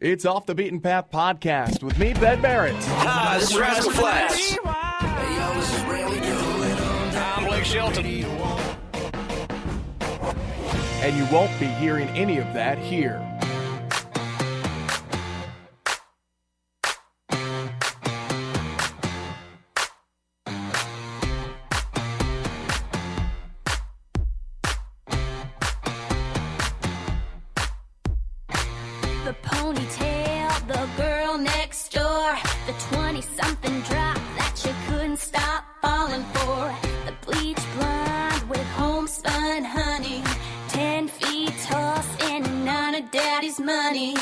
It's Off the Beaten Path podcast with me, Ben Barrett. Hi, this is Rascal Flatts. Hey, yo, this is Rayleigh Gill. I'm Blake Shelton. And you won't be hearing any of that here. The ponytail, the girl next door, the 20-something drop that you couldn't stop falling for, the bleach blonde with homespun honey, 10 feet tall, in and out of daddy's money.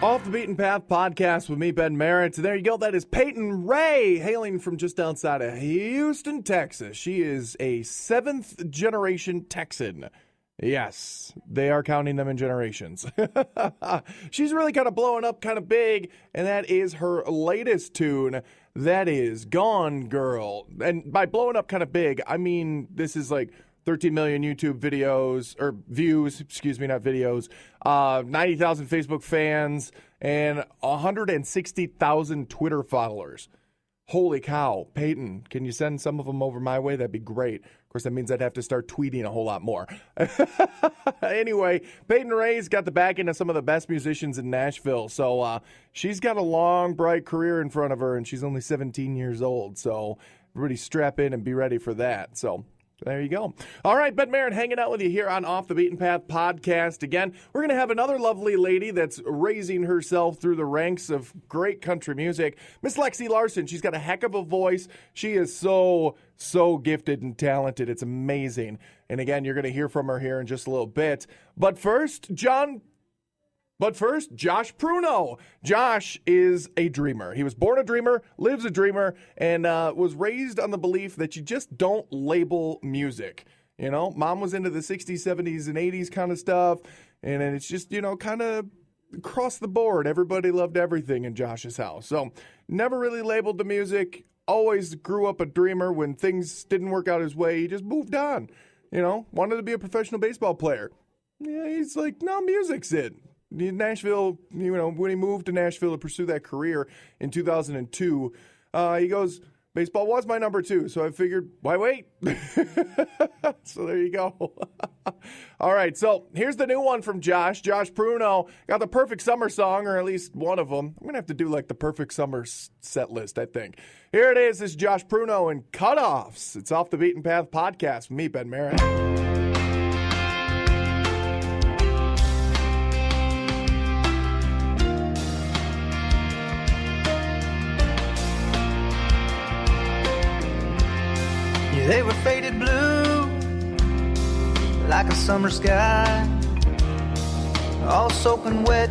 Off the Beaten Path podcast with me, Ben Merritt. There you go. That is Peyton Ray, hailing from just outside of Houston, Texas. She is a 7th generation Texan. Yes, they are counting them in generations. She's really kind of blowing up kind of big, and that is her latest tune. That is Gone Girl. And by blowing up kind of big, I mean this is like 13 million YouTube videos, or views, excuse me, not videos, 90,000 Facebook fans, and 160,000 Twitter followers. Holy cow. Peyton, can you send some of them over my way? That'd be great. Of course, that means I'd have to start tweeting a whole lot more. Anyway, Peyton Ray's got the backing of some of the best musicians in Nashville, so she's got a long, bright career in front of her, and she's only 17 years old, so everybody strap in and be ready for that. So there you go. All right, Ben Merritt hanging out with you here on Off the Beaten Path podcast. Again, we're going to have another lovely lady that's raising herself through the ranks of great country music. Miss Lexi Larsen, she's got a heck of a voice. She is so gifted and talented. It's amazing. And again, you're going to hear from her here in just a little bit. But first, Josh Pruno. Josh is a dreamer. He was born a dreamer, lives a dreamer, and was raised on the belief that you just don't label music. You know, mom was into the 60s, 70s, and 80s kind of stuff, and it's just, you know, kind of across the board, everybody loved everything in Josh's house. So never really labeled the music. Always grew up a dreamer. When things didn't work out his way, he just moved on. Wanted to be a professional baseball player. Yeah, he's like, no, music's it. Nashville, when he moved to Nashville to pursue that career in 2002, he goes, baseball was my number 2, so I figured, why wait? So there you go. All right, so here's the new one from Josh. Josh Pruno got the perfect summer song, or at least one of them. I'm going to have to do like the perfect summer set list, I think. Here it is. This is Josh Pruno and Cutoffs. It's Off the Beaten Path podcast with me, Ben Merritt. They were faded blue, like a summer sky, all soaking wet,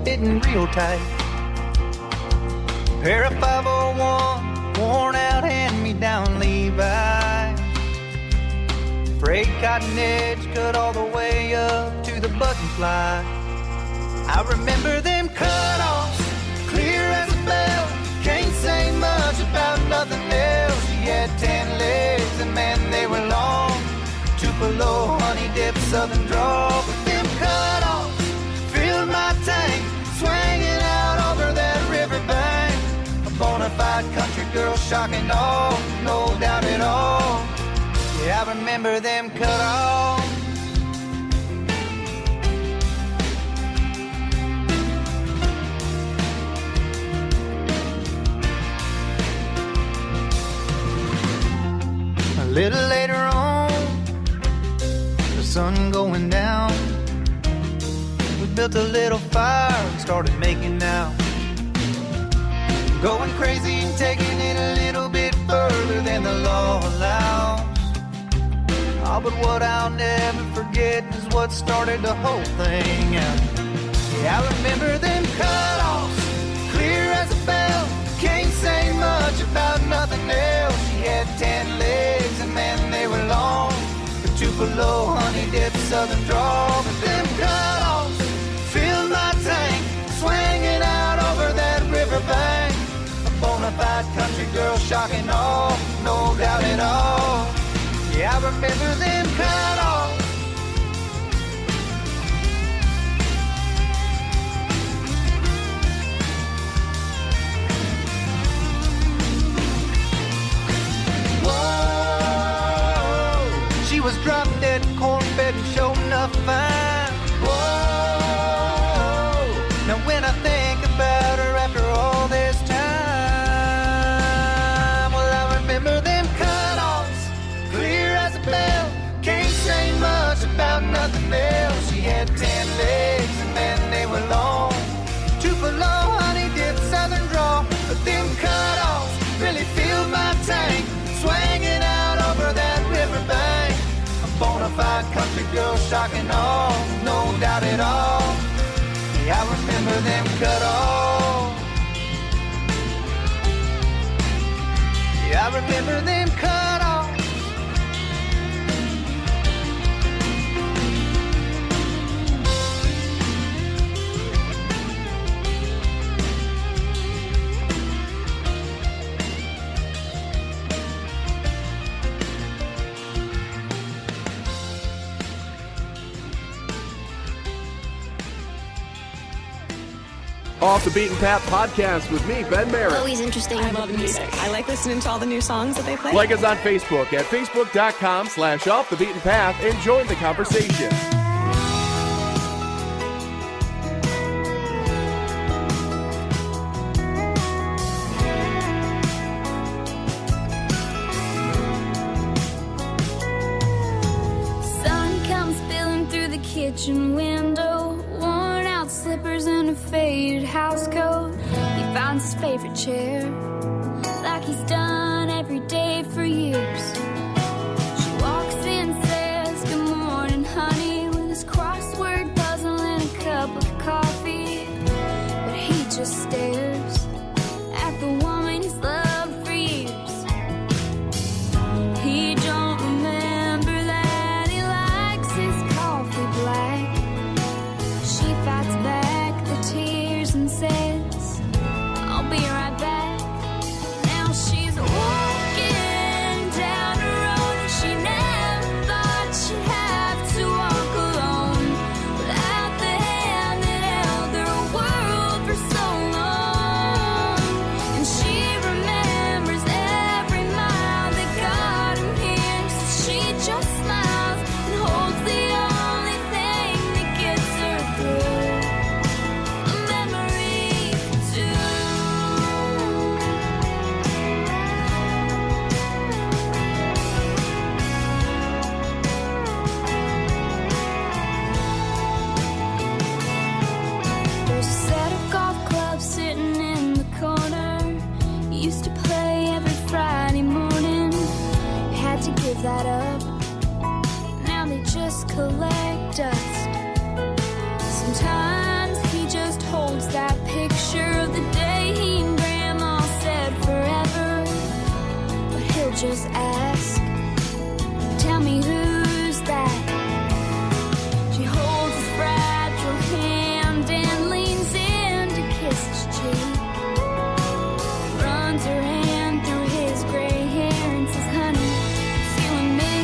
fitting real tight. Pair of 501, worn out hand-me-down Levi's, frayed cotton edge cut all the way up to the button fly. I remember them cutoffs, clear as a bell. Can't say much about nothing else. She had 10 legs and man, they were long. Tupelo, honey dip, southern draw. But them cutoffs filled my tank, swinging out over that riverbank. A bona fide country girl, shocking all, no doubt at all. Yeah, I remember them cutoffs. A little later on, the sun going down, we built a little fire and started making out. Going crazy and taking it a little bit further than the law allows. Oh, but what I'll never forget is what started the whole thing out. Yeah, I remember them cutoffs, clear as a bell. Can't say much about nothing else. She had 10 legs and man, they were long. The Tupelo, honey dip, southern draw. But them cutoffs filled my tank, swinging out over that riverbank. A bona fide country girl, shocking all, no doubt at all. Yeah, I remember them cutoffs. She was drop dead cornbed and sure enough fine. Whoa. Now when I think about her after all this time, well, I remember them cutoffs, clear as a bell. Can't say much about nothing else. She had 10 legs and man, they were long. Tupelo, honey dip, southern draw. But them cutoffs really filled my tank, swinging out over that riverbank. Bona fide country girl, shocking all, no doubt at all. Yeah, I remember them cutoffs. Yeah, I remember them cutoffs. Off the Beaten Path podcast with me, Ben Merritt. Always interesting. I love music. I like listening to all the new songs that they play. Like us on Facebook at facebook.com/Off the Beaten Path and join the conversation. Sun comes spilling through the kitchen window, worn out slippers and a faded house coat. He finds his favorite chair, like he's done every day for years. She walks in, says, "Good morning, honey," with his crossword puzzle and a cup of coffee. But he just stares at the woman he's loved for years. He don't remember that he likes his coffee black. She fights back the tears. dust. Sometimes he just holds that picture of the day he and Grandma said forever. But he'll just ask, tell me who's that? She holds his fragile hand and leans in to kiss his cheek. Runs her hand through his gray hair and says, honey, you and me.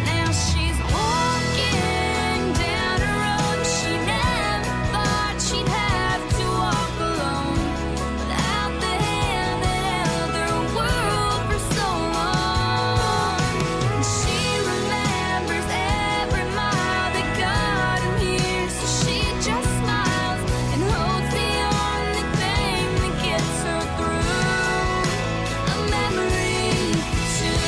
Now she's walking down a road she never thought she'd have to walk alone, without the hand that held her world for so long. And she remembers every mile that got him here, so she just smiles and holds the only thing that gets her through, a memory too.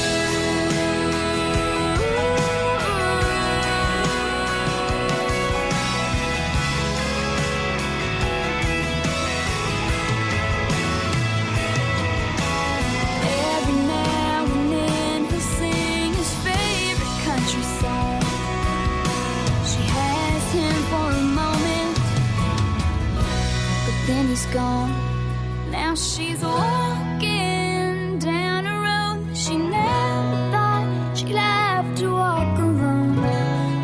Every now and then he'll sing his favorite country song. She has him for a moment, but then he's gone. Now she's walking down a road she never thought she'd have to walk alone,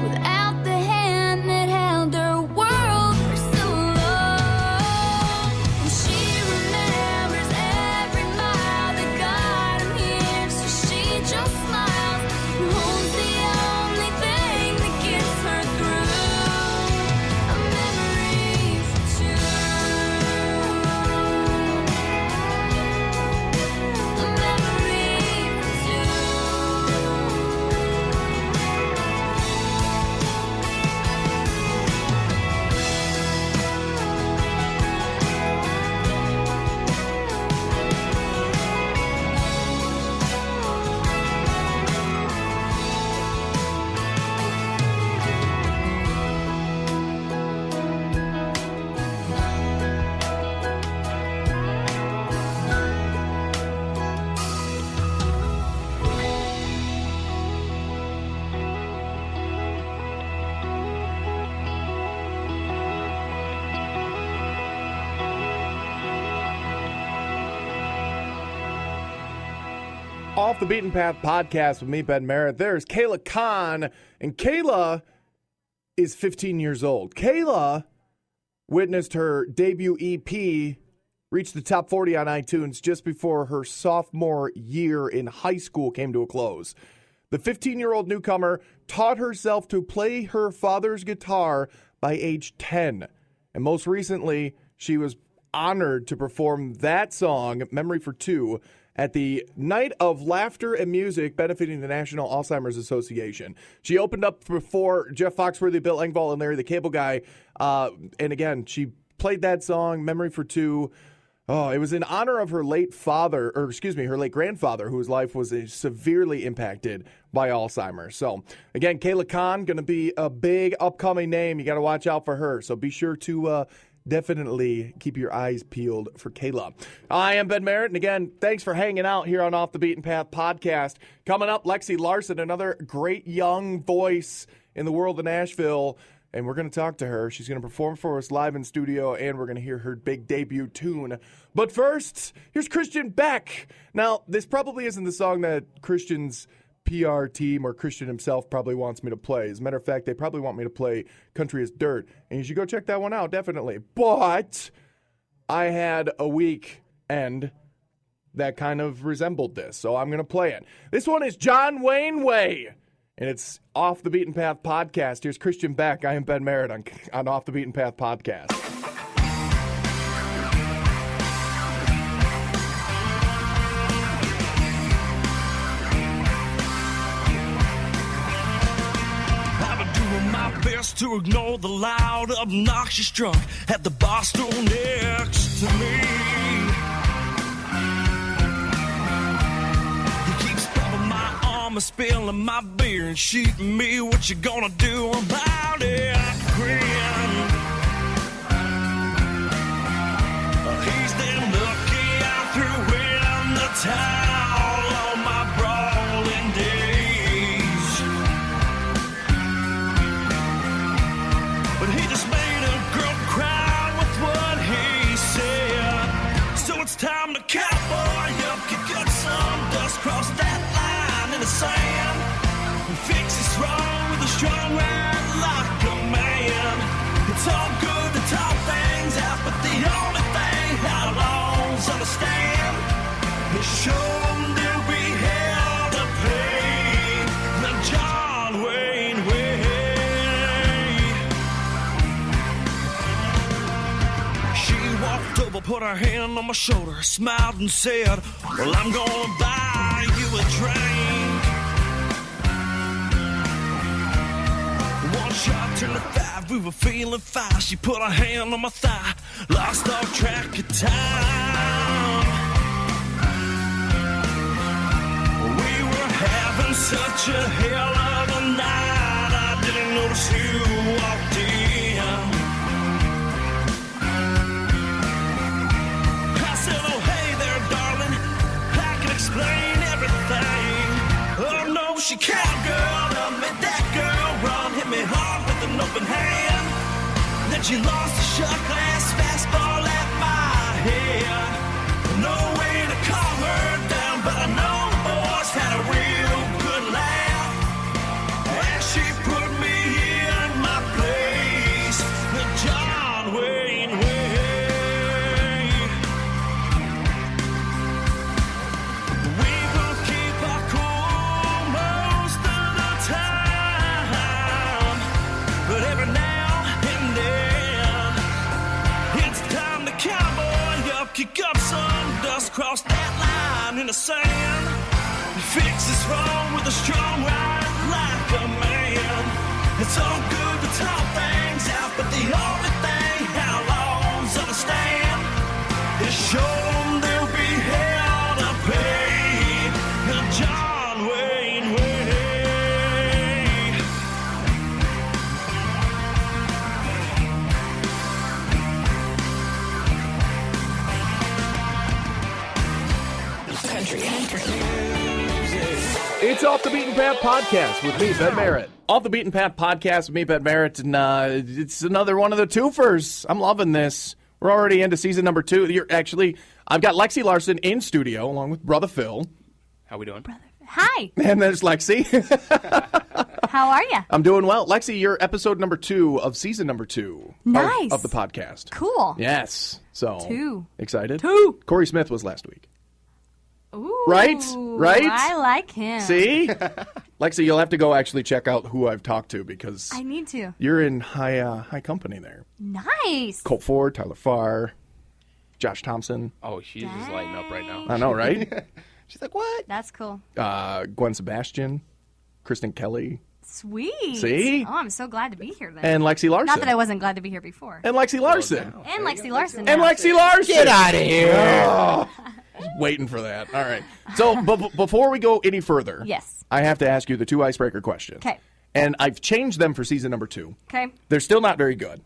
without the hand that held her world for so long. And she remembers every mile that got him here, so she just smiles and holds the only thing that gets her through, a memory too. A memory too. Off the Beaten Path podcast with me, Ben Merritt. There's Kayla Khan, and Kayla is 15 years old. Kayla witnessed her debut EP reach the top 40 on iTunes just before her sophomore year in high school came to a close. The 15-year-old newcomer taught herself to play her father's guitar by age 10. And most recently, she was honored to perform that song, Memory for Two, at the Night of Laughter and Music benefiting the National Alzheimer's Association. She opened up before Jeff Foxworthy, Bill Engvall, and Larry the Cable Guy. And again, she played that song, Memory for Two. Oh, it was in honor of her late father, or excuse me, her late grandfather, whose life was severely impacted by Alzheimer's. So, again, Kayla Khan, going to be a big upcoming name. You got to watch out for her. So be sure to definitely keep your eyes peeled for Kayla. I am Ben Merritt, and again, thanks for hanging out here on Off the Beaten Path podcast. Coming up, Lexi Larsen, another great young voice in the world of Nashville, and we're going to talk to her. She's going to perform for us live in studio, and we're going to hear her big debut tune. But first, here's Christian Beck. Now, this probably isn't the song that Christian's PR team or Christian himself probably wants me to play. As a matter of fact, they probably want me to play Country is Dirt, and you should go check that one out, definitely. But I had a weekend that kind of resembled this, so I'm going to play it. This one is John Wayne Way, and it's Off the Beaten Path podcast. Here's Christian Beck. I am Ben Merritt on Off the Beaten Path podcast. Best to ignore the loud, obnoxious drunk at the bar stool next to me. He keeps grabbing my arm and spilling my beer and shooting me. What you gonna do about it? Grin. He's damn lucky I threw in the towel on my brawling days. put her hand on my shoulder, smiled and said, well, I'm gonna buy you a drink. One shot turned to 5, we were feeling fine. She put her hand on my thigh, lost all track of time. We were having such a hell of a night, I didn't notice you walked in. I said, oh hey there, darling, I can explain everything. Oh no, she can't, girl, I made that girl run, hit me hard with an open hand. Then she lost a shot glass fastball at my head. No way to calm her down, but I know the boys had a real good laugh. And she put me in my place, the John Wayne way. We will keep our cool most of the time, but every now and then it's time to cowboy up, kick up some dust, cross that line in the sand. Fix this wrong with a strong right like a man. It's all good to talk things out, but the only thing how long's understand is show them they'll be hell to pay. The John Wayne way. It's Off the Beaten Path Podcast with me, Ben Merritt. Off the Beaten Path Podcast with me, Ben Merritt, and it's another one of the twofers. I'm loving this. We're already into season number 2. I've got Lexi Larsen in studio along with Brother Phil. How we doing? Hi, And there's Lexi. how are you? I'm doing well. Lexi, you're episode number 2 of season number 2 Nice. of the podcast. Cool. Yes. So 2. Excited? 2. Corey Smith was last week. Ooh, Right? I like him. See? Lexi, you'll have to go actually check out who I've talked to because I need to. you're in high company there. Nice. Colt Ford, Tyler Farr, Josh Thompson. Oh, she's just lighting up right now. I know, right? She's like, what? That's cool. Gwen Sebastian, Kristen Kelly, Sweet. See? Oh, I'm so glad to be here then. and Lexi Larsen. Not that I wasn't glad to be here before. And Lexi Larsen. And Lexi Larsen. And now. Lexi Larsen. Get out of here. Oh, just waiting for that. All right. So before we go any further, Yes. I have to ask you the 2 icebreaker questions. Okay. And I've changed them for season number 2. Okay. They're still not very good.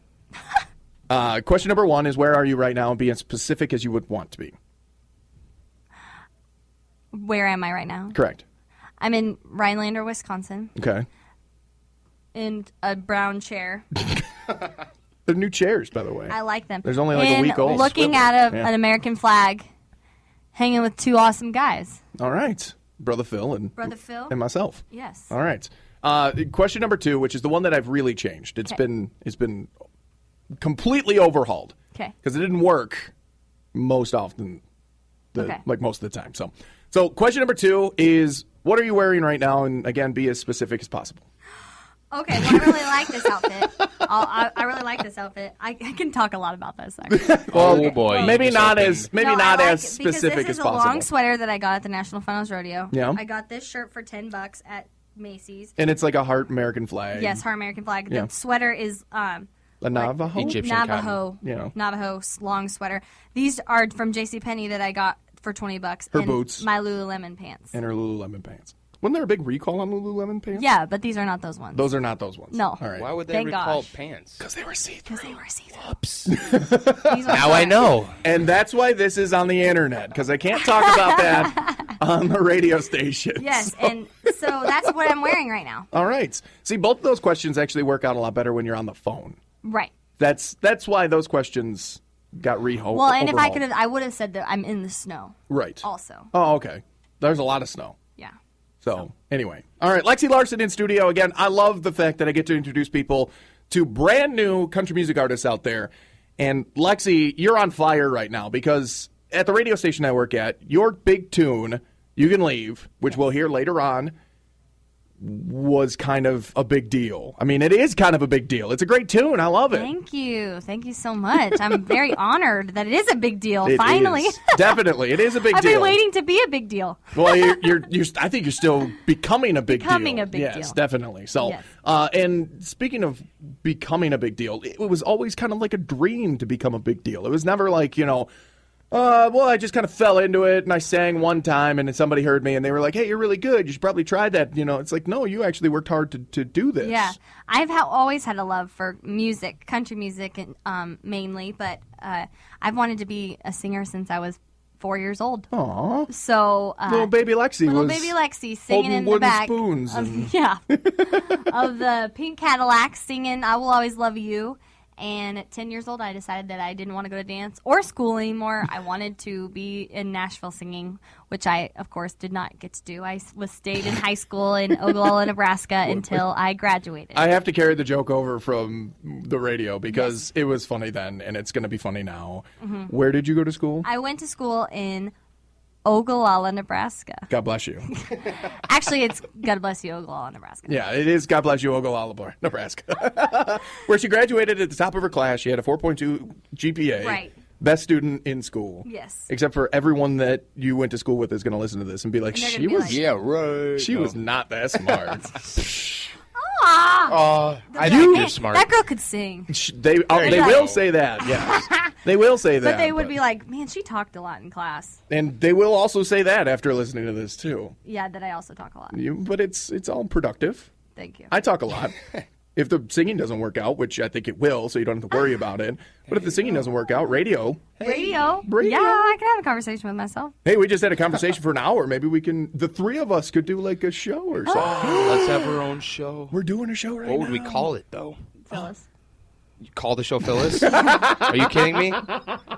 Question number 1 is, where are you right now? And be as specific as you would want to be. Where am I right now? Correct. I'm in Rhinelander, Wisconsin, Okay. in a brown chair. They're new chairs, by the way. I like them. There's only like a And week old. looking at Yeah. an American flag, hanging with 2 awesome guys. All right. Brother Phil and Brother Phil? and myself. Yes. All right. Question number 2, which is the one that I've really changed. It's been completely overhauled. Okay. Because it didn't work most often, Okay. like most of the time. So question number 2 is, what are you wearing right now? And again, be as specific as possible. Okay, well, I really like this outfit. I really like this outfit. I can talk a lot about this, actually. Oh, boy. Maybe You just not opened- as maybe No, not I like as it because specific this as is possible. a long sweater that I got at the National Finals Rodeo. Yeah. I got this shirt for $10 at Macy's. And it's like a heart American flag. Yes, our American flag. Yeah. The sweater is A Navajo. Egyptian Navajo. Yeah. Navajo long sweater. These are from JCPenney that I got for $20. Her and boots. my Lululemon pants. And her Lululemon pants. Wasn't there a big recall on Lululemon pants? Yeah, but these are not those ones. Those are not those ones. No. All right. Why would they Thank recall gosh. pants? Because they were see-through. Because they were see-through. These are Now I short. know. And that's why this is on the internet, because I can't talk about that on the radio station. Yes, and so that's what I'm wearing right now. All right. See, both of those questions actually work out a lot better when you're on the phone. Right. That's why those questions got overhauled. Well, and if I could have, I would have said that I'm in the snow. Right. Also. Oh, okay. There's a lot of snow. Yeah. So, anyway. All right. Lexi Larsen in studio. Again, I love the fact that I get to introduce people to brand new country music artists out there. And Lexi, you're on fire right now because at the radio station I work at, your big tune, You Can Leave, which we'll hear later on, was kind of a big deal. I mean, it is kind of a big deal. It's a great tune. I love it. Thank you. Thank you so much. I'm very honored that it is a big deal, It finally. is. Definitely. It is a big I've deal. been waiting to be a big deal. Well, I think you're still becoming a big deal. Becoming a big yes, deal. Yes, definitely. So, Yes. and speaking of becoming a big deal, it was always kind of like a dream to become a big deal. It was never like, well, I just kind of fell into it and I sang one time and then somebody heard me and they were like, hey, you're really good. You should probably try that. It's like, no, you actually worked hard to do this. Yeah, I've always had a love for music, country music, and mainly. But I've wanted to be a singer since I was 4 years old. Aw. So Little baby Lexi little was baby Lexi singing holding in the wooden back spoons of, and- yeah, of the Pink Cadillac, singing "I Will Always Love You." And at 10 years old, I decided that I didn't want to go to dance or school anymore. I wanted to be in Nashville singing, which I, of course, did not get to do. I stayed in high school in Ogallala, Nebraska until I graduated. I have to carry the joke over from the radio because it was funny then and it's going to be funny now. Mm-hmm. Where did you go to school? I went to school in Ogallala, Nebraska. God bless you. Actually, it's God bless you, Ogallala, Nebraska. Yeah, it is God bless you, Ogallala, Nebraska. Where she graduated at the top of her class. She had a 4.2 GPA. Right. Best student in school. Yes. Except for everyone that you went to school with is going to listen to this and be like, And they're she gonna be was like- Yeah, right. she was not that smart. I They're think like, you're smart. That girl could sing. They you will go. say that, yes. They will say that. But they would be like, man, she talked a lot in class. and they will also say that after listening to this too. Yeah, that I also talk a lot. But it's all productive. Thank you. I talk a lot. If the singing doesn't work out, which I think it will, so you don't have to worry about it. But if the singing doesn't work out, radio. Radio. Radio. Yeah, I can have a conversation with myself. Hey, we just had a conversation for an hour. Maybe the three of us could do like a show or something. Let's have our own show. We're doing a show right What now. would we call it, though? Phyllis. You call the show Phyllis? Are you kidding me?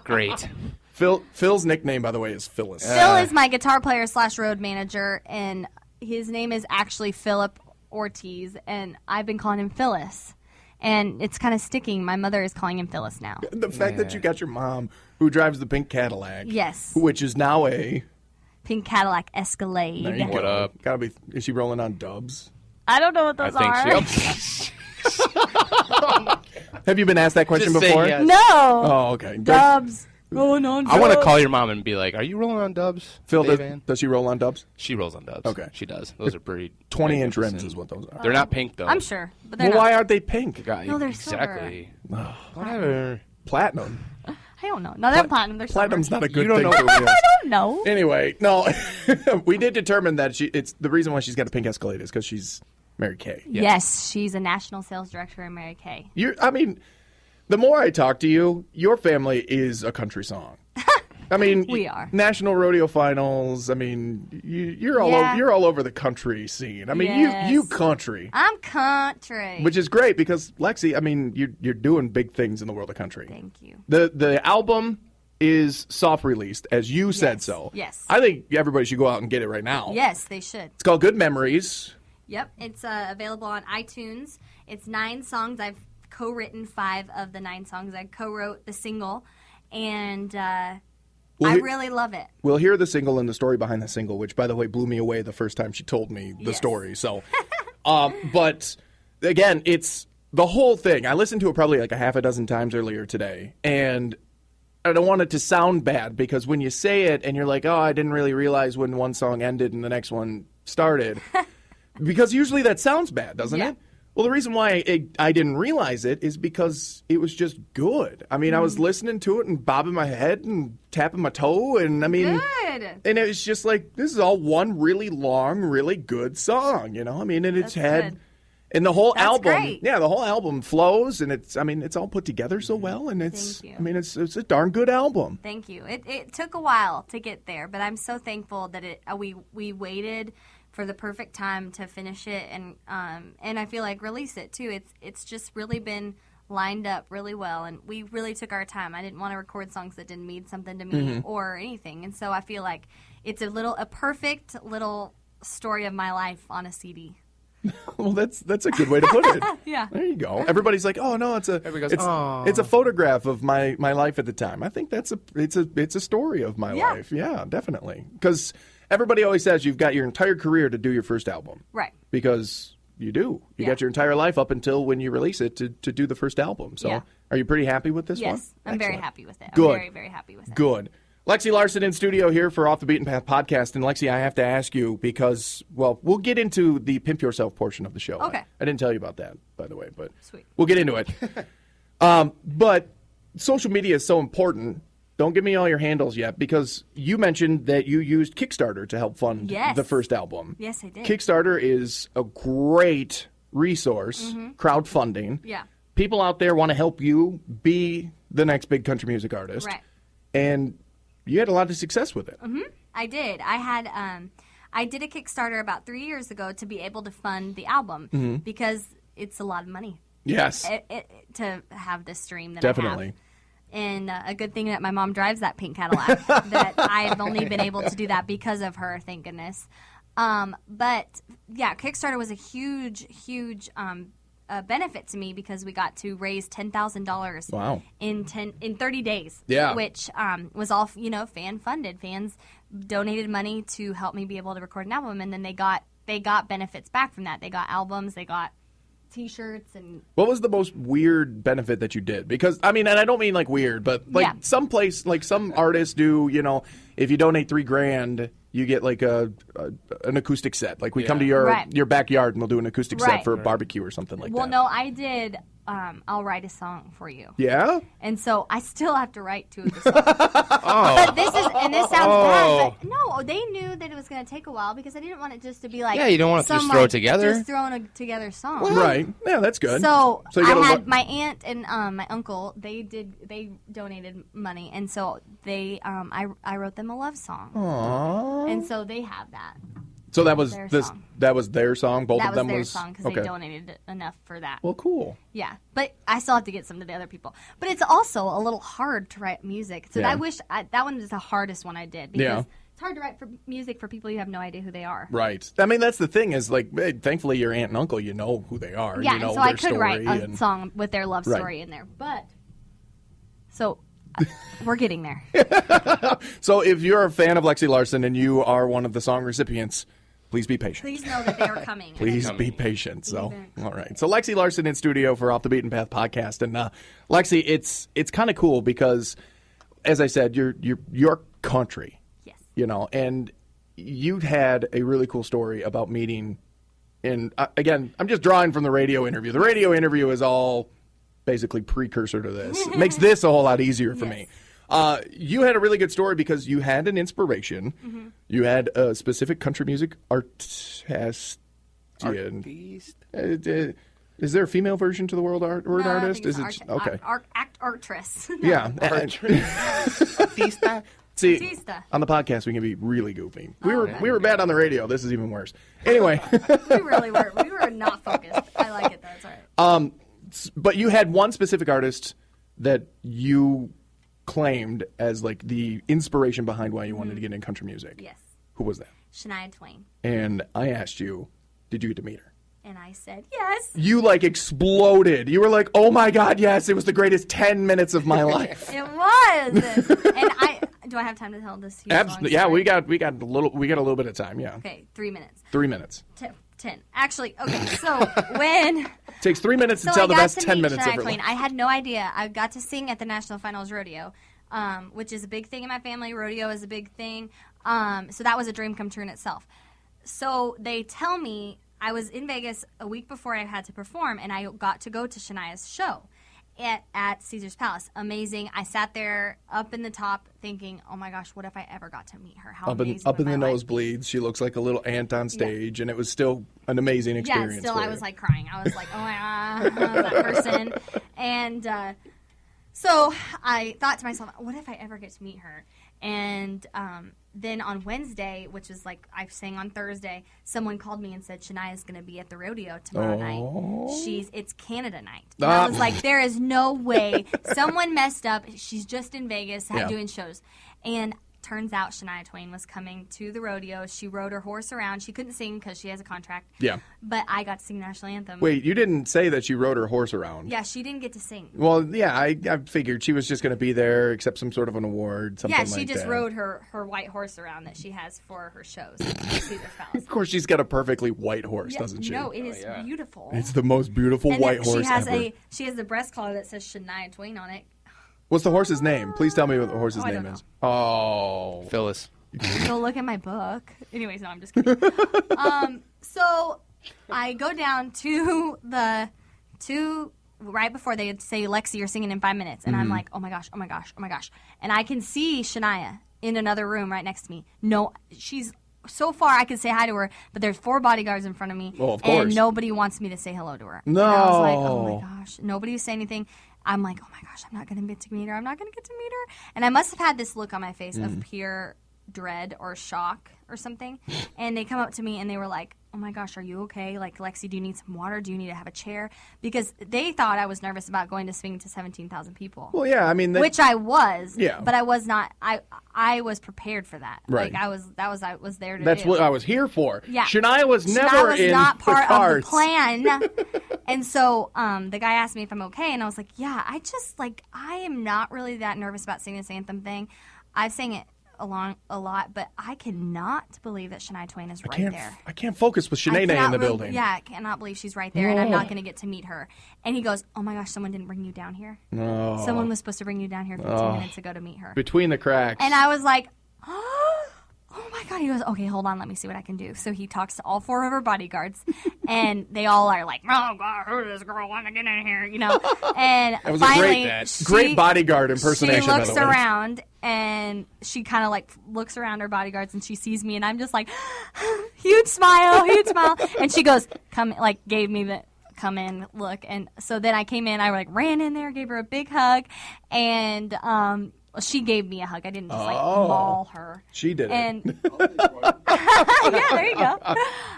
Great. Phil's nickname, by the way, is Phyllis. Phil is my guitar player / road manager, and his name is actually Philip Ortiz, and I've been calling him Phyllis. And it's kind of sticking. My mother is calling him Phyllis now. The fact that you got your mom, who drives the pink Cadillac. Yes. Which is now a... Pink Cadillac There you Escalade. go. What up? Gotta be... Is she rolling on dubs? I don't know what I those think are. Have you been asked that question Just say before? yes. No. Oh, okay. Dubs. Rolling on I want to dubs. call your mom and be like, "Are you rolling on dubs?" Phil, Dave Ann?" does she roll on dubs? She rolls on dubs. Okay. She does. Those are pretty 20-inch rims magnificent. is what those are. They're not pink though. I'm sure, but they're Well, not. why aren't they pink? God, No, they're silver. exactly. Whatever. Platinum. I don't know. No, they're platinum. They're Platinum's silver. not a good You don't thing know. for wheels. I don't know. Anyway, no. We did determine that it's the reason why she's got a pink Escalade is because she's Mary Kay. Yes, she's a national sales director in Mary Kay. I mean, the more I talk to you, your family is a country song. I mean, We are. National Rodeo Finals. I mean, you're all Yeah. you're all over the country scene. I mean, Yes. you country, I'm country. which is great because Lexi. I mean, you're doing big things in the world of country. Thank you. The album is soft released, as you said Yes. so. Yes. I think everybody should go out and get it right now. Yes, they should. It's called Good Memories. Yep, it's available on iTunes. It's 9 songs. I've co-written 5 of the 9 songs. I co-wrote the single, and Well, I here- really love it. We'll hear the single and the story behind the single, which, by the way, blew me away the first time she told me the Yes. story. So, but again, it's the whole thing. I listened to it probably like a half a dozen times earlier today, and I don't want it to sound bad because when you say it and you're like, oh, I didn't really realize when one song ended and the next one started, because usually that sounds bad, doesn't Yeah. it? Well, the reason why I didn't realize it is because it was just good. I mean, I was listening to it and bobbing my head and tapping my toe, and I mean, Good. and it was just like, this is all one really long, really good song, you know? I mean, and it's That's had, good. and the whole That's album, great. yeah, the whole album flows, and it's all put together so well, and it's, Thank you. I mean, it's a darn good album. Thank you. It took a while to get there, but I'm so thankful that we waited for the perfect time to finish it and I feel like release it too. It's just really been lined up really well, and we really took our time. I didn't want to record songs that didn't mean something to me or anything, and so I feel like it's a perfect little story of my life on a CD. Well, that's a good way to put it. Yeah. There you go. Everybody's like, oh no, Everybody goes, "Aw." it's a photograph of my life at the time. I think it's a story of my Yeah. life. Yeah, definitely. Because everybody always says you've got your entire career to do your first album. Right. Because you do. You got your entire life up until when you release it to do the first album. So Yeah. are you pretty happy with this one? Yes, I'm very Excellent. happy with it. Good. I'm very, very happy with it. Good. Lexi Larsen in studio here for Off the Beaten Path podcast. And Lexi, I have to ask you because, well, we'll get into the Pimp Yourself portion of the show. Okay. I didn't tell you about that, by the way, but Sweet. we'll get into it. But social media is so important. Don't give me all your handles yet because you mentioned that you used Kickstarter to help fund Yes. the first album. Yes, I did. Kickstarter is a great resource, crowdfunding. Yeah. People out there want to help you be the next big country music artist. Right. And you had a lot of success with it. I did. I did a Kickstarter about 3 years ago to be able to fund the album because it's a lot of money Yes, to have this stream that definitely. I have. And a good thing that my mom drives that pink Cadillac, that I've only been able to do that because of her, thank goodness. But yeah, Kickstarter was a huge, huge benefit to me because we got to raise $10,000 Wow. in 30 days. Yeah. Which was all fan funded. Fans donated money to help me be able to record an album, and then they got benefits back from that. They got albums, they got T-shirts, and What was the most weird benefit that you did? Because, I mean, and I don't mean like weird, but like Yeah. some artists do, if you donate $3,000, you get like an acoustic set. Like we come to your Right. your backyard and we'll do an acoustic set Right. for a barbecue or something like well, that. no, I did. I'll write a song for you. Yeah? And so I still have to write two of the songs. But this sounds bad, but no, they knew that it was going to take a while because I didn't want it just to be like Yeah, you don't want it to just some, throw it like, together. Just throwing a together song. Right. Yeah, that's good. So you I gotta had look- my aunt and my uncle. They donated money, and so I wrote them a love song. Aww. And so they have that. So that was their song. that was their song. Both That of them was their was song because okay. they donated enough for that. Well, cool. Yeah, but I still have to get some to the other people. But it's also a little hard to write music. So Yeah. I wish that one is the hardest one I did because Yeah. it's hard to write for music for people you have no idea who they are. Right. I mean, that's the thing is like, thankfully, your aunt and uncle, you know who they are. Yeah, you know and so I their could write story a and- song with their love Right. story in there. But so we're getting there. So if you're a fan of Lexi Larsen and you are one of the song recipients, please be patient. Please know that they are coming. Please be patient. So, all right. So Lexi Larsen in studio for Off the Beaten Path podcast, and Lexi, it's kind of cool because, as I said, you're country. Yes. And you had a really cool story about meeting. And again, I'm just drawing from the radio interview. The radio interview is all basically precursor to this. It makes this a whole lot easier for me. You had a really good story because you had an inspiration. Mm-hmm. You had a specific country music artist. Artiste? Is there a female version to the word No, I artist? think Is it's it okay? actress. Yeah. Artista? See, Artista. on the podcast we can be really goofy. We Okay. were bad on the radio. This is even worse. Anyway, We really were. We were not focused. I like it though. It's all right. but you had one specific artist that you claimed as like the inspiration behind why you wanted to get into country music. Yes. Who was that? Shania Twain. And I asked you, did you get to meet her? And I said, yes. You like exploded. You were like, "Oh my God, yes! It was the greatest 10 minutes of my life." It was. And do I have time to tell this? huge long Absolutely. Yeah, story? we got a little bit of time. Yeah, Okay, 3 minutes. 3 minutes. 10. Actually, okay. So when Takes 3 minutes to so tell I the got best to 10 meet minutes Shania of her Twain, life. I had no idea. I got to sing at the National Finals Rodeo, which is a big thing in my family. Rodeo is a big thing. So that was a dream come true in itself. So they tell me I was in Vegas a week before I had to perform, and I got to go to Shania's show at Caesar's Palace. Amazing. I sat there up in the top thinking, oh my gosh, what if I ever got to meet her? How amazing Up in would the my life nosebleeds, she looks like a little ant on stage, and it was still an amazing experience. Yeah, still for I you. was like crying. I was like, oh my God, that person. And so I thought to myself, what if I ever get to meet her? And then on Wednesday, which is like I sang on Thursday, someone called me and said Shania's going to be at the rodeo tomorrow night. It's Canada night. And I was like, there is no way. Someone messed up. She's just in Vegas Yeah. doing shows. And turns out Shania Twain was coming to the rodeo. She rode her horse around. She couldn't sing because she has a contract. Yeah. But I got to sing the national anthem. Wait, you didn't say that she rode her horse around. Yeah, she didn't get to sing. Well, yeah, I figured she was just going to be there, accept some sort of an award, something like Yeah, that. she just rode her white horse around that she has for her shows. Of course, she's got a perfectly white horse, doesn't she? No, it is beautiful. It's the most beautiful and white horse she has ever. She has the breast collar that says Shania Twain on it. What's the horse's name? Please tell me what the horse's I name don't is. Oh. Phyllis. Go look at my book. Anyways, no, I'm just kidding. So I go down to right before they say, Lexi, you're singing in 5 minutes. And I'm like, oh my gosh, oh my gosh, oh my gosh. And I can see Shania in another room right next to me. No, she's so far I can say hi to her, but there's 4 bodyguards in front of me. Oh, of course. And nobody wants me to say hello to her. No. And I was like, oh my gosh. Nobody was saying anything. I'm like, oh my gosh, I'm not going to get to meet her. I'm not going to get to meet her. And I must have had this look on my face of pure dread or shock or something. And they come up to me and they were like, oh my gosh, are you okay? Like, Lexi, do you need some water? Do you need to have a chair? Because they thought I was nervous about going to sing to 17,000 people. Well, yeah, I mean, Which I was. Yeah. But I was not. I was prepared for that. Right. Like I was there to that's do. what I was here for. Yeah. Shania was never Shania was in not part the cards. of the plan. And so the guy asked me if I'm okay, and I was like, yeah, I am not really that nervous about singing this anthem thing. I've sang it a lot, but I cannot believe that Shania Twain is right there. I can't focus with Shanae in the building. Yeah, I cannot believe she's right there, and I'm not going to get to meet her. And he goes, oh my gosh, someone didn't bring you down here. No. Someone was supposed to bring you down here 15 minutes ago to meet her. Between the cracks. And I was like, oh my God. He goes, okay, hold on. Let me see what I can do. So he talks to all 4 of her bodyguards, and they all are like, oh God, who does this girl want to get in here? You know? And that was finally, a great bodyguard impersonation, she by looks the way. around, and she kind of like looks around her bodyguards, and she sees me, and I'm just like, huge smile. And she goes, gave me the come in look. And so then I came in, I ran in there, gave her a big hug, and she gave me a hug. I didn't just maul her. She did and, it. yeah, there you go.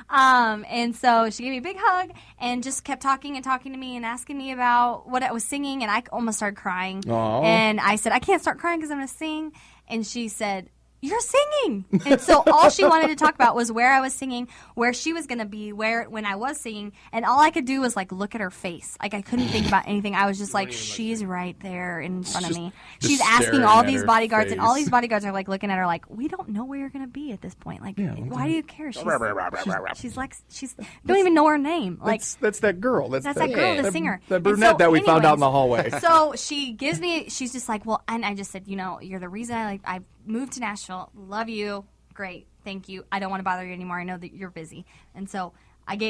And so she gave me a big hug and just kept talking to me and asking me about what I was singing, and I almost started crying. Aww. And I said, I can't start crying because I'm going to sing. And she said, you're singing. And so all she wanted to talk about was where I was singing, where she was going to be, when I was singing. And all I could do was look at her face. I couldn't think about anything. I was just she's right there in front of me. She's asking all these bodyguards, and all these bodyguards are looking at her we don't know where you're going to be at this point. Why do you care? She's don't even know her name. That's that girl. That's that girl, the singer. That brunette that we found out in the hallway. So she gives me, she's just well, and I just said, you're the reason I moved to Nashville. Love you. Great. Thank you. I don't want to bother you anymore. I know that you're busy. And so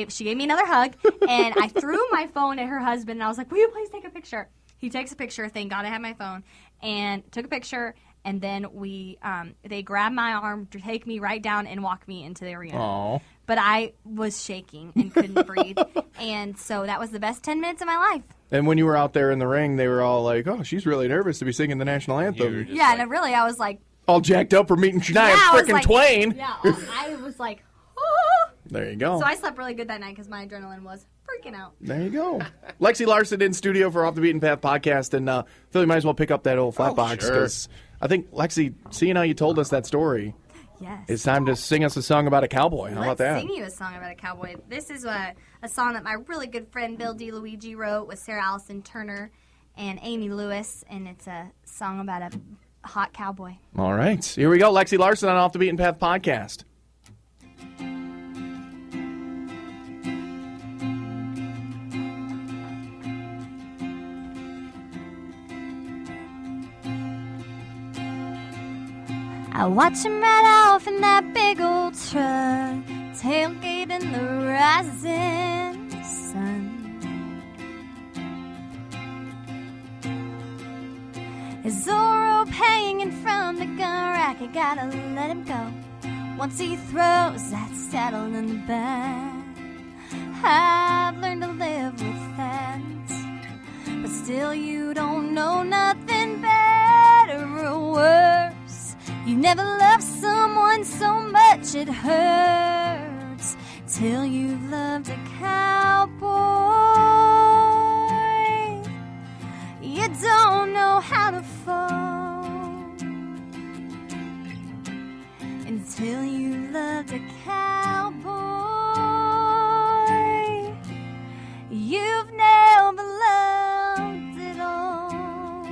she gave me another hug, and I threw my phone at her husband, and I was like, will you please take a picture? He takes a picture. Thank God I had my phone, and took a picture. And then they grabbed my arm to take me right down and walk me into the arena. Aww. But I was shaking and couldn't breathe. And so that was the best 10 minutes of my life. And when you were out there in the ring, they were all like, oh, she's really nervous to be singing the national anthem. Yeah, and really, I was like, all jacked up for meeting Shania frickin' Twain. Yeah, I was like, oh. There you go. So I slept really good that night because my adrenaline was freaking out. There you go. Lexi Larsen in studio for Off the Beaten Path podcast. And Phil, you might as well pick up that old flat box. Because I think, Lexi, seeing how you told us that story, yes, it's time to sing us a song about a cowboy. How about that? Let's sing you a song about a cowboy. This is a song that my really good friend Bill DeLuigi wrote with Sarah Allison Turner and Amy Lewis. And it's a song about a hot cowboy. All right. Here we go. Lexi Larsen on Off the Beaten Path podcast. I watch him ride off in that big old truck, tailgate in the rising sun. His old rope hanging from the gun rack, I gotta let him go once he throws that saddle in the back. I've learned to live with that, but still you don't know nothing better or worse. You never loved someone so much it hurts till you've loved a cowboy. You don't know how to fall. Until you loved a cowboy, you've never loved it all.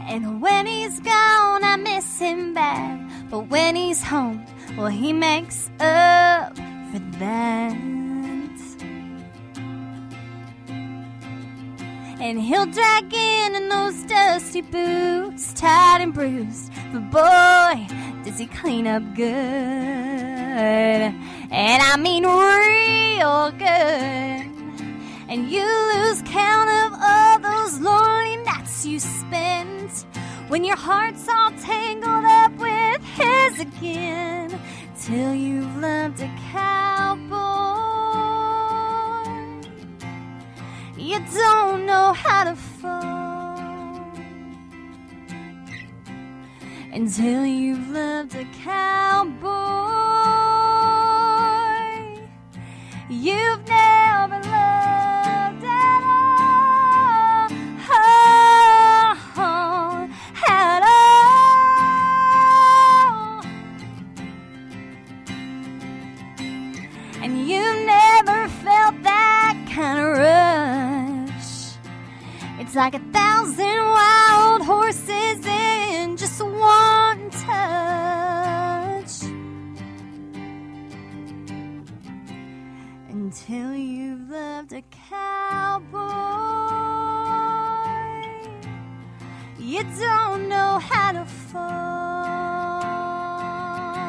And when he's gone, I miss him bad. But when he's home, well, he makes up for that. And he'll drag in those dusty boots, tied and bruised. But boy, does he clean up good. And I mean real good. And you lose count of all those lonely nights you spent when your heart's all tangled up with his again. Till you've loved a cowboy, you don't know how to fall. Until you've loved a cowboy, you've never loved at all. Oh, at all. And you never felt that kind of rush. It's like 1,000 wild horses in just one touch. Until you've loved a cowboy, you don't know how to fall.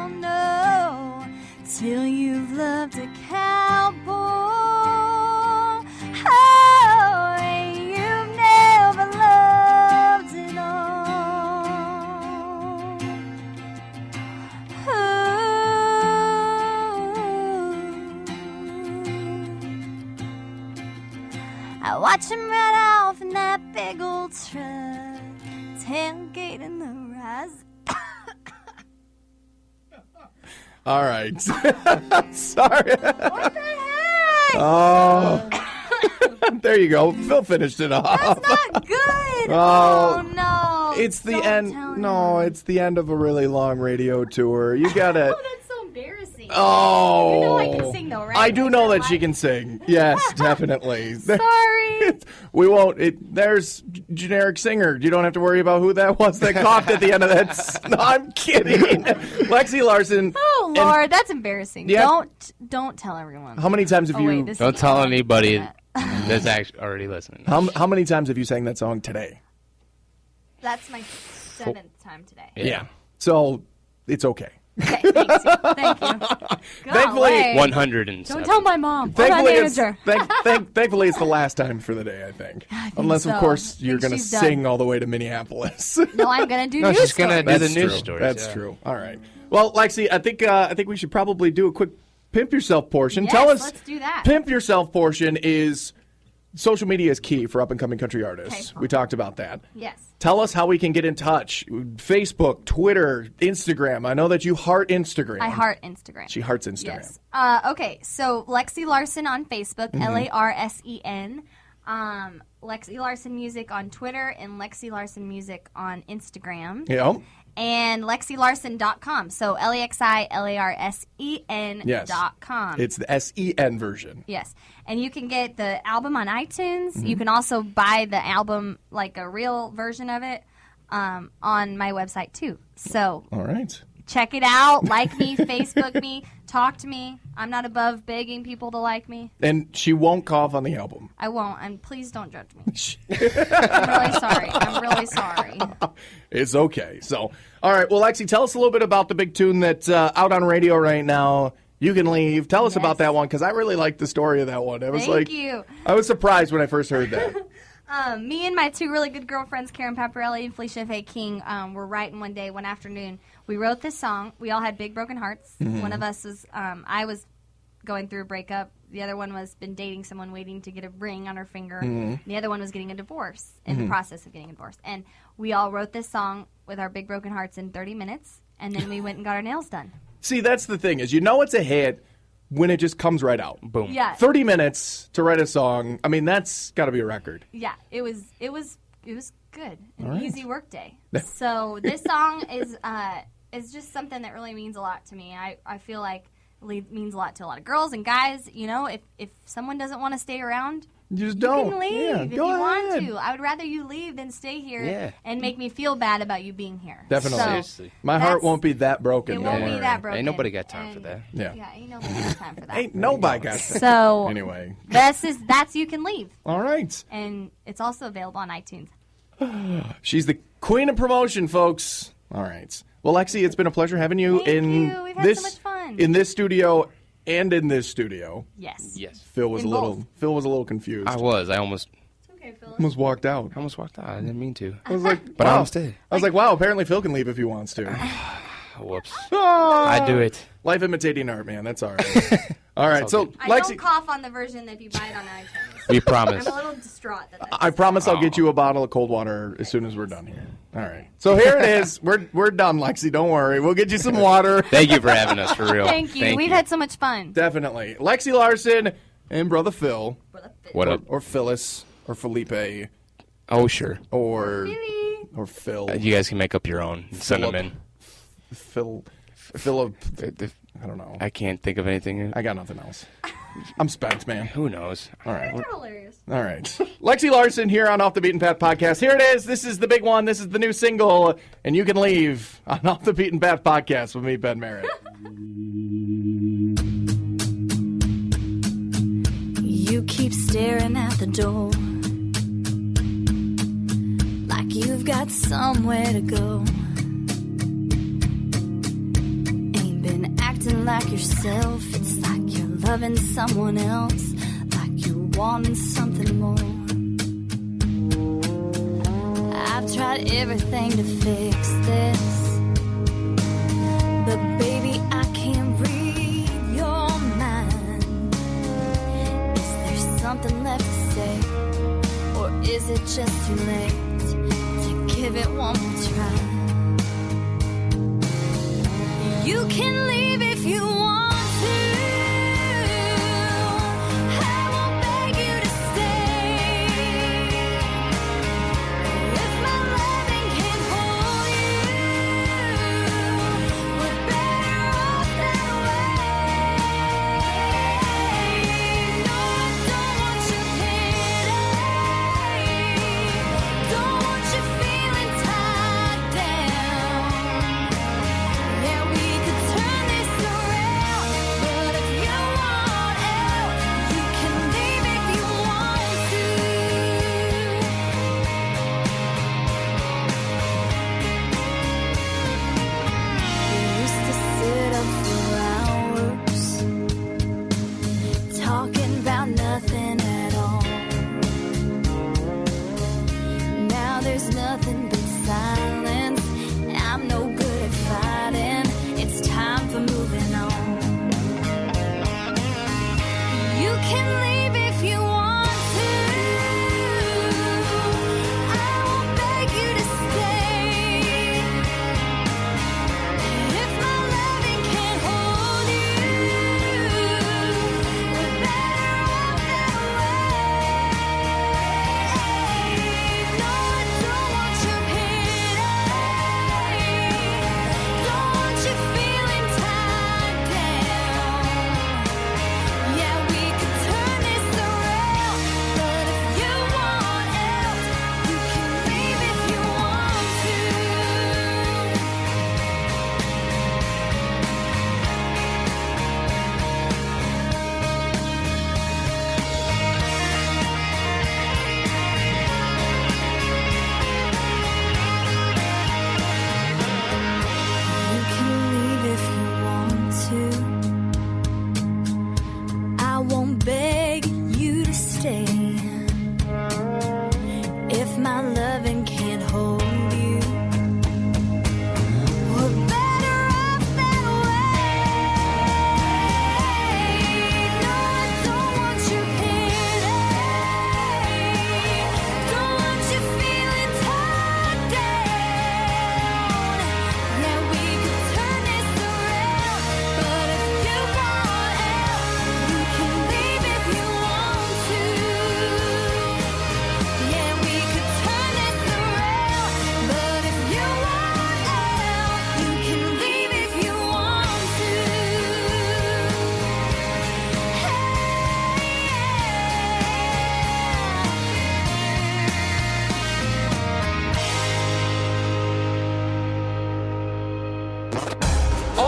No, till you've loved a cowboy. Oh, you've never loved it all. I watch him ride off in that big old truck, tailgate in the rise. All right. Sorry. What the heck? Oh. There you go. Phil finished it off. That's not good. Oh. Oh, no. It's the Don't end. tell No, him. it's the end of a really long radio tour. You gotta. Oh, that's so embarrassing. Oh. You know I can sing, though, right? I do Like know your that she life. can sing. Yes, definitely. Sorry. We won't. There's generic singer. You don't have to worry about who that was that coughed at the end of that. No, I'm kidding. Lexi Larsen. Oh, And Lord, that's embarrassing. Yeah. Don't tell everyone. How many times have Oh, you? wait, this Don't is tell on anybody internet. that's actually already listening. How many times have you sang that song today? That's my 7th time today. Yeah. So it's okay. Okay, thanks. Thank you. Thankfully, Golly. 107. Don't tell my mom or my Thankfully, it's, manager. thankfully, it's the last time for the day, I think. I think Unless, of so. course, I you're think going to she's done. sing all the way to Minneapolis. No, I'm gonna do No, news she's gonna stories. do the news true. stories. That's yeah. true. All right. Well, Lexi, I think we should probably do a quick pimp yourself portion. Yes, Tell us. let's do that. Pimp yourself portion is social media is key for up and coming country artists. Okay. We talked about that. Yes. Tell us how we can get in touch. Facebook, Twitter, Instagram. I know that you heart Instagram. I heart Instagram. She hearts Instagram. Yes. Okay, so Lexi Larsen on Facebook, Larsen. Lexi Larsen Music on Twitter, and Lexi Larsen Music on Instagram. Yeah. And LexiLarsen.com. So LexiLarsen.com. It's the SEN version. Yes. And you can get the album on iTunes. Mm-hmm. You can also buy the album, like a real version of it, on my website too. So All right. check it out. Like me, Facebook me, talk to me. I'm not above begging people to like me. And she won't cough on the album. I won't. And please don't judge me. I'm really sorry. I'm really sorry. It's okay. So, all right. Well, Lexi, tell us a little bit about the big tune that's out on radio right now. You Can Leave. Tell us Yes. about that one, because I really like the story of that one. I was Thank you. I was surprised when I first heard that. Me and my two really good girlfriends, Karen Paparelli and Felicia Faye King, were writing one day, one afternoon. We wrote this song. We all had big broken hearts. One of us was, I was going through a breakup. The other one was been dating someone, waiting to get a ring on her finger. The other one was getting a divorce, in the process of getting a divorce. And we all wrote this song with our big broken hearts in 30 minutes, and then we went and got our nails done. See, that's the thing, is you know it's a hit when it just comes right out. Boom. Yeah. 30 minutes to write a song. I mean, that's got to be a record. Yeah, it was Good. All An right. easy work day. So this song is just something that really means a lot to me. I feel like it means a lot to a lot of girls and guys. You know, if someone doesn't want to stay around, You just you don't. can leave Yeah, if you go want ahead. to. I would rather you leave than stay here Yeah. and make me feel bad about you being here. Definitely. So, Seriously. My heart That's- won't be that broken. it don't won't be worry. that broken. Ain't nobody got time for And- that. Yeah. Yeah, ain't nobody got time for that. Ain't nobody got that. So Anyway. that's You Can Leave. All right. And it's also available on iTunes. She's the queen of promotion, folks. All right. Well, Lexi, it's been a pleasure having you Thank in you. We've had this so much fun. in this studio and in this studio. Yes. Yes. Phil was In a little both. confused. I almost It's okay, Phil. almost walked out. walked out. I didn't mean to. I was like, But I wow. almost did. I was like, wow. Apparently, Phil can leave if he wants to. Whoops. Ah. I do it. Life imitating art, man. That's all right. All right. So, I Lexi, don't cough on the version if you buy it on iTunes. We I'm promise. a little distraught that that's I promise I'll get you a bottle of cold water as soon as we're done here. All right. So here it is. We're done, Lexi. Don't worry. We'll get you some water. Thank you for having us, for real. Thank you. We've had so much fun. Definitely. Lexi Larsen and brother Phil, What up? or Phyllis, or Felipe, Oh, sure. or Phil. You guys can make up your own. Send them in. Philip. I don't know. I can't think of anything. I got nothing else. I'm spent, man. Who knows? All right. You're hilarious. All right. Lexi Larsen here on Off the Beaten Path Podcast. Here it is. This is the big one. This is the new single. And you can leave on Off the Beaten Path Podcast with me, Ben Merritt. You keep staring at the door like you've got somewhere to go. Ain't been acting like yourself. It's like you're loving someone else, like you're wanting something more. I've tried everything to fix this, but baby, I can't read your mind. Is there something left to say, or is it just too late to give it one more try? You can leave if you want to. I won't beg you to stay. If my loving can't hold you, we're better off that way. No, I don't want your pity. Don't want you feeling tied down. Yeah, we could turn this around.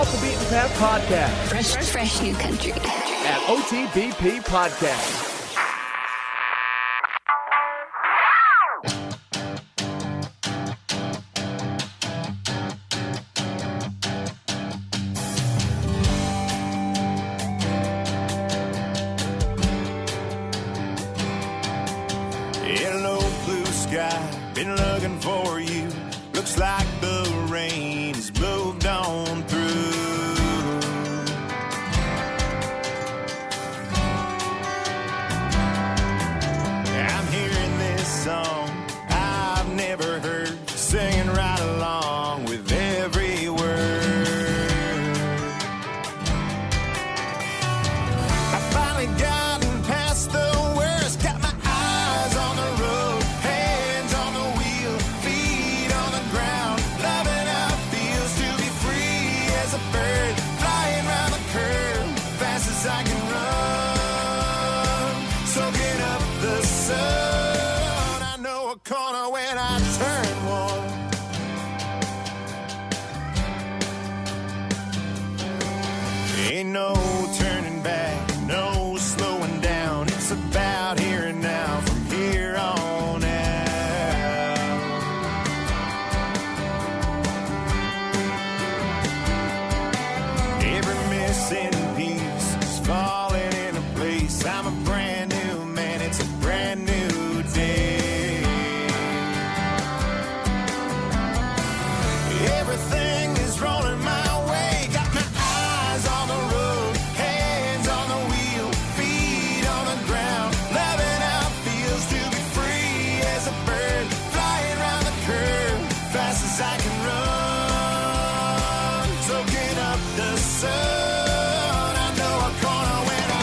Off the Beaten Path Podcast Fresh new country. at OTBP Podcast. Hello, blue sky, been looking for you. Looks like the rain has moved on through. I'm hearing this song I've never heard, singing right along with every word. I finally gotten past the worst, got my eyes on the road, hands on the wheel, feet on the ground, loving how it feels to be free as a bird, flying round the curve, fast as I can run, soaking up the sun. I know a corner when I turn one. Ain't no turning back, no slowing down. It's about here and now, from here on out. Every missing piece is falling into place. I'm a brand new man, it's a brand new day. Everything is rolling my way. Got my eyes on the road, hands on the wheel, feet on the ground. Loving how it feels to be free as a bird, flying around the curve, fast as I can run, soaking up the sun. I know a corner when I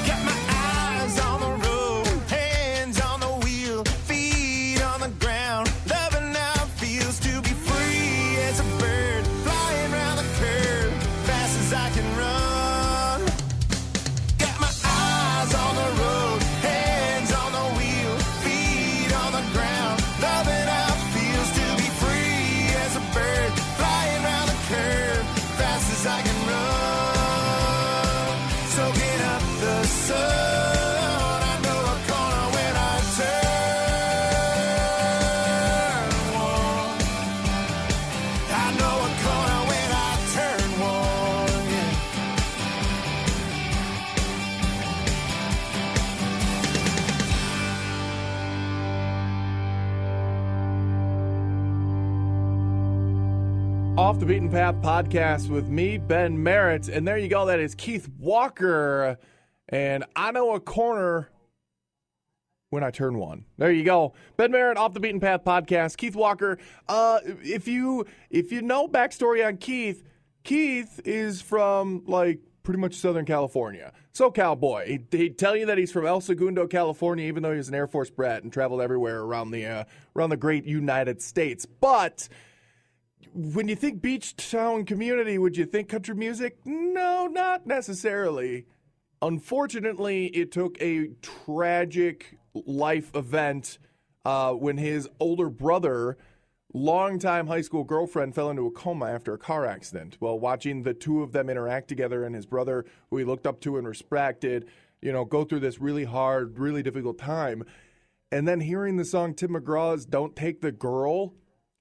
got my eyes on the road, hands on the wheel, feet on the ground. Loving how it feels to be free as a bird, flying round the curve, fast as I can run. Got my eyes on the road, hands on the wheel, feet on the ground. Loving how it feels to be free as a bird, flying round the curve, fast as I can run, soaking up the sun. I know a corner when I turn one. I know a corner when I turn one. Yeah. Off the Beaten Path Podcast with me, Ben Merritt. And there you go. That is Keith Walker. And I know a corner when I turn one. There you go. Ben Merritt, Off the Beaten Path Podcast. Keith Walker. If you know backstory on Keith, Keith is from like pretty much Southern California. SoCal boy. He'd tell you that he's from El Segundo, California, even though he was an Air Force brat and traveled everywhere around the great United States. But when you think beach town community, would you think country music? No, not necessarily. Unfortunately, it took a tragic life event when his older brother, longtime high school girlfriend, fell into a coma after a car accident. Well, watching the two of them interact together and his brother, who he looked up to and respected, go through this really hard, really difficult time. And then hearing the song Tim McGraw's Don't Take the Girl,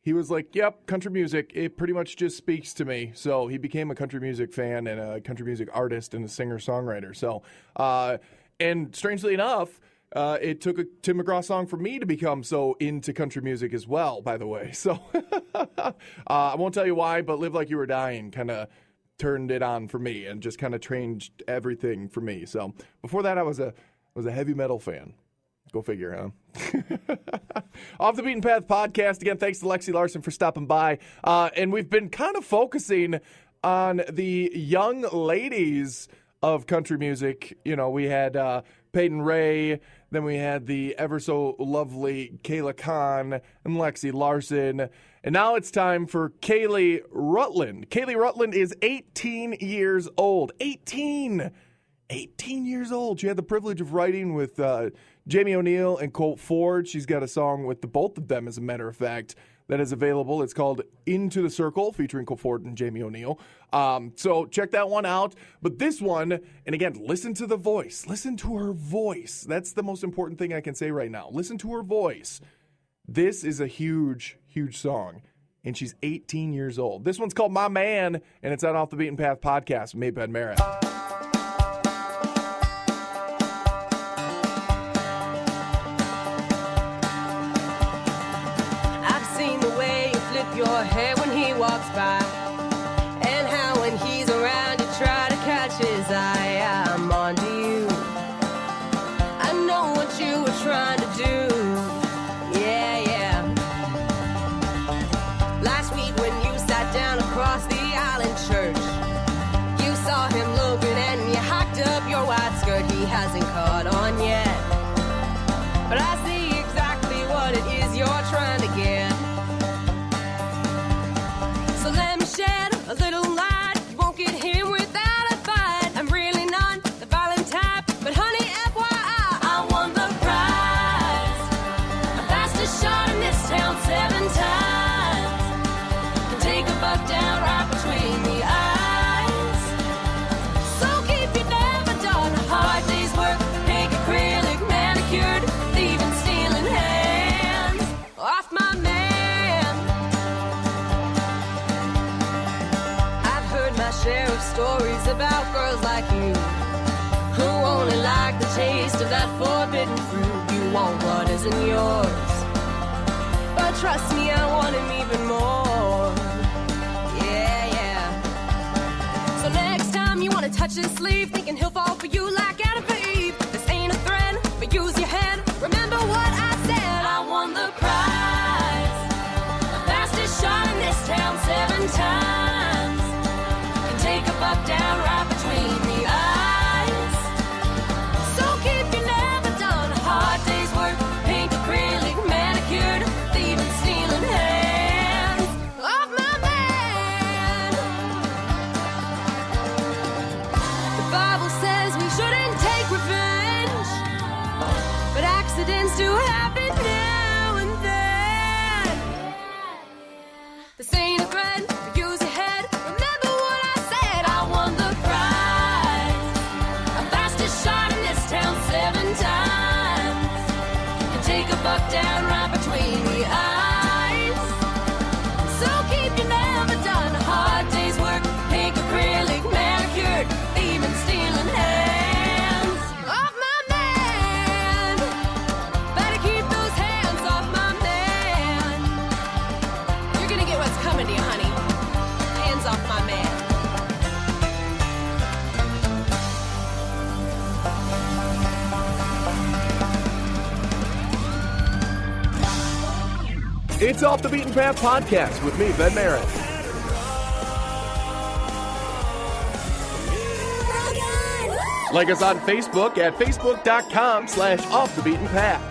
he was like, yep, country music, it pretty much just speaks to me. So he became a country music fan and a country music artist and a singer-songwriter. So, and strangely enough, it took a Tim McGraw song for me to become so into country music as well, by the way. So I won't tell you why, but Live Like You Were Dying kind of turned it on for me and just kind of changed everything for me. So before that, I was a heavy metal fan. Go figure, huh? Off the Beaten Path Podcast. Again, thanks to Lexi Larsen for stopping by. And we've been kind of focusing on the young ladies of country music. We had Peyton Ray, then we had the ever so lovely Kayla Khan and Lexi Larsen. And now it's time for Kaylee Rutland. Kaylee Rutland is 18 years old. 18 years old. She had the privilege of writing with Jamie O'Neill and Colt Ford. She's got a song with the both of them, as a matter of fact, that is available. It's called Into the Circle, featuring Colt Ford and Jamie O'Neill. So check that one out. But this one, and again, listen to the voice. Listen to her voice. That's the most important thing I can say right now. Listen to her voice. This is a huge, huge song. And she's 18 years old. This one's called My Man, and it's on Off the Beaten Path podcast with me, Ben Merritt. Your hair when he walks by, and how when he's around you try to catch his eye. I'm on to you. I know what you were trying to do. Yeah, yeah. Last week when you sat down across the aisle in church, you saw him looking and you hiked up your white skirt. He hasn't caught on yet, but I see exactly what it is you're trying to get. So let me shed a little light. You won't get him without a fight. I'm really not the violent type, but honey, FYI, I won the prize. I fastest shot in this town 7 times. Can take a buck down right between the eyes. So keep your never done a hard day's work. Pink acrylic manicured, leaving stealing hands off my man. Share of stories about girls like you who only like the taste of that forbidden fruit. You want what isn't yours, but trust me, I want him even more. Yeah, yeah. So next time you want to touch his sleeve, thinking he'll fall for you like Adam for Eve, this ain't a threat, but use your head. Remember what I said. I won the prize. The fastest shot in this town 7 times. Take a buck down right between the eyes. So keep your never done a hard day's work. Pink acrylic manicured, thieving, stealing hands off my man. The Bible says we shouldn't take revenge, but accidents do happen now and then. This ain't a threat, but use your head. Remember what I said. I won the prize. I'm fastest shot in this town 7 times. Can take a buck down right between the eyes. So keep your never done a hard day's work. Pink acrylic manicured, thieving, stealing hands off my man. Better keep those hands off my man. You're gonna get what's coming to you, honey. Hands off my man. It's Off the Beaten Path podcast with me, Ben Merritt. Like us on Facebook at facebook.com/offthebeatenpath.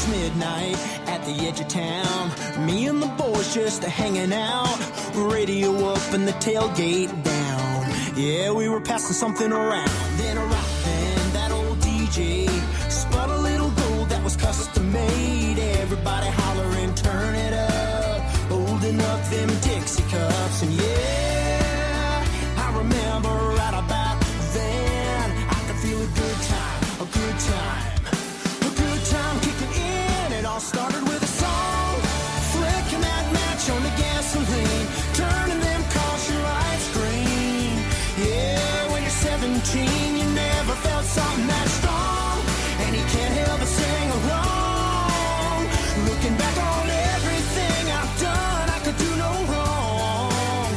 Midnight at the edge of town, me and the boys just hanging out, radio up and the tailgate down. Yeah, we were passing something around. Then that old DJ spun a little gold that was custom made. Everybody hollering, turn it up, holding up them Dixie cups. And yeah, I remember right about then, I could feel a good time, a good time. Kicking in, it all started with a song, flicking that match on the gasoline, turning them caution lights green. Yeah, when you're 17, you never felt something that strong, and you can't help but sing along. Looking back on everything I've done, I could do no wrong.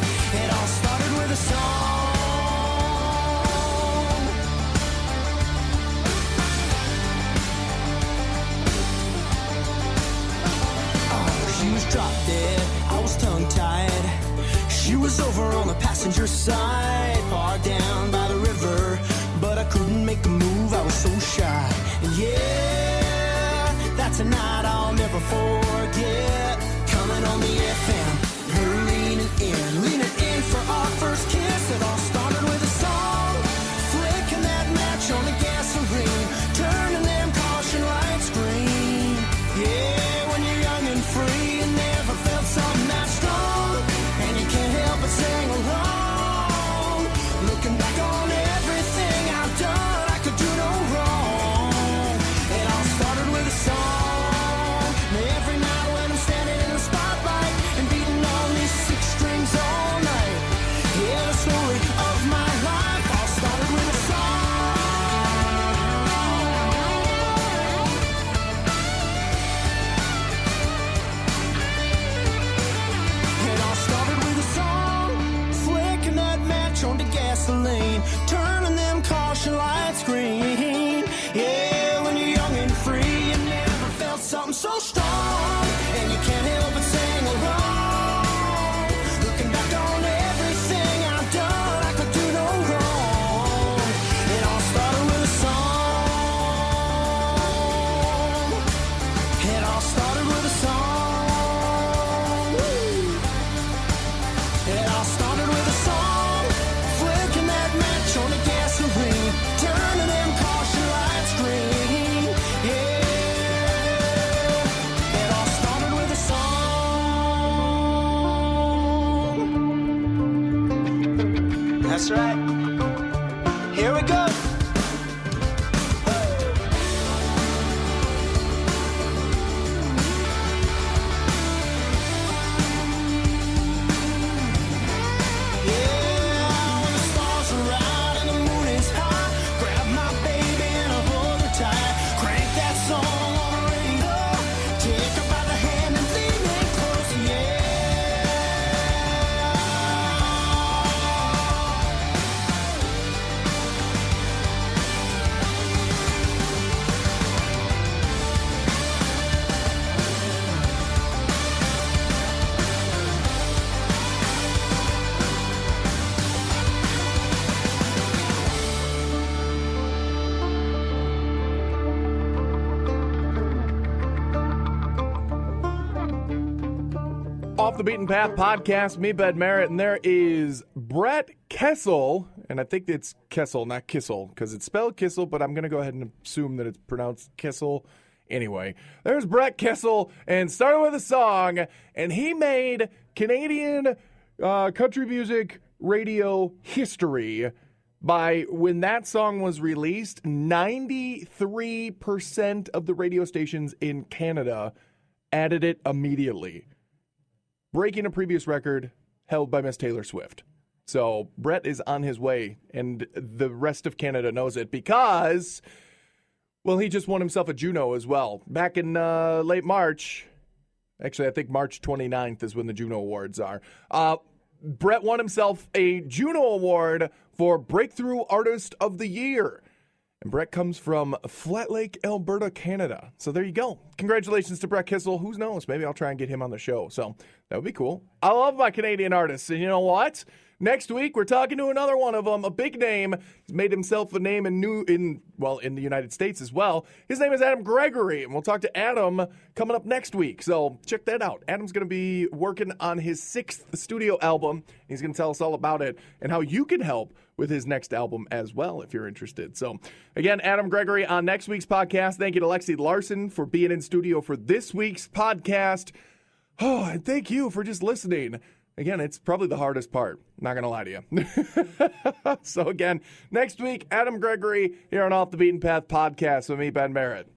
over on the passenger side, far down by the river, but I couldn't make a move, I was so shy. And yeah, that's a night I'll never forget. Coming on the FM, her leaning in for our first kiss. It all started with a song, flicking that match on the gasoline, turning them caution lights green. Yeah, when you're young and free, you never felt something that strong, and you can't help but sing along. Looking back on everything I've done, I could do no wrong. It all started with a song. Every night when I'm standing in the spotlight and beating on these six strings all night. Yeah, the story of my life all started with a song. It all started with a song, flicking that match onto gasoline, turning them caution lights green. Yeah, when you're young and free, you never felt something so strong, and you can't help but sing along. Looking back on everything I've done, I could do no wrong. It all started with a song. It all started with a song. It all started with a song, flicking that match on the gasoline, turning them caution lights green. Yeah, it all started with a song. That's right. Here we go. Yeah, when the stars are out and the moon is high, grab my baby and I hold her tight. Crank that song on the radio, take her by the hand and lean in close, yeah. Off the Beaten Path podcast, me, Ben Merritt, and there is Brett Kessel, and I think it's Kessel, not Kissel, because it's spelled Kissel, but I'm going to go ahead and assume that it's pronounced Kissel. Anyway, there's Brett Kessel, and started with a song, and he made Canadian country music radio history by, when that song was released, 93% of the radio stations in Canada added it immediately, breaking a previous record held by Miss Taylor Swift. So Brett is on his way, and the rest of Canada knows it because, well, he just won himself a Juno as well. Back in late March, actually I think March 29th is when the Juno Awards are. Brett won himself a Juno Award for Breakthrough Artist of the Year. And Brett comes from Flat Lake, Alberta, Canada. So there you go. Congratulations to Brett Kissel. Who knows? Maybe I'll try and get him on the show. So that would be cool. I love my Canadian artists. And you know what? Next week, we're talking to another one of them, a big name. He's made himself a name in the United States as well. His name is Adam Gregory, and we'll talk to Adam coming up next week. So check that out. Adam's going to be working on his 6th studio album. He's going to tell us all about it and how you can help with his next album as well, if you're interested. So, again, Adam Gregory on next week's podcast. Thank you to Lexi Larsen for being in studio for this week's podcast. Oh, and thank you for just listening. Again, it's probably the hardest part. Not going to lie to you. So, again, next week, Adam Gregory here on Off the Beaten Path podcast with me, Ben Merritt.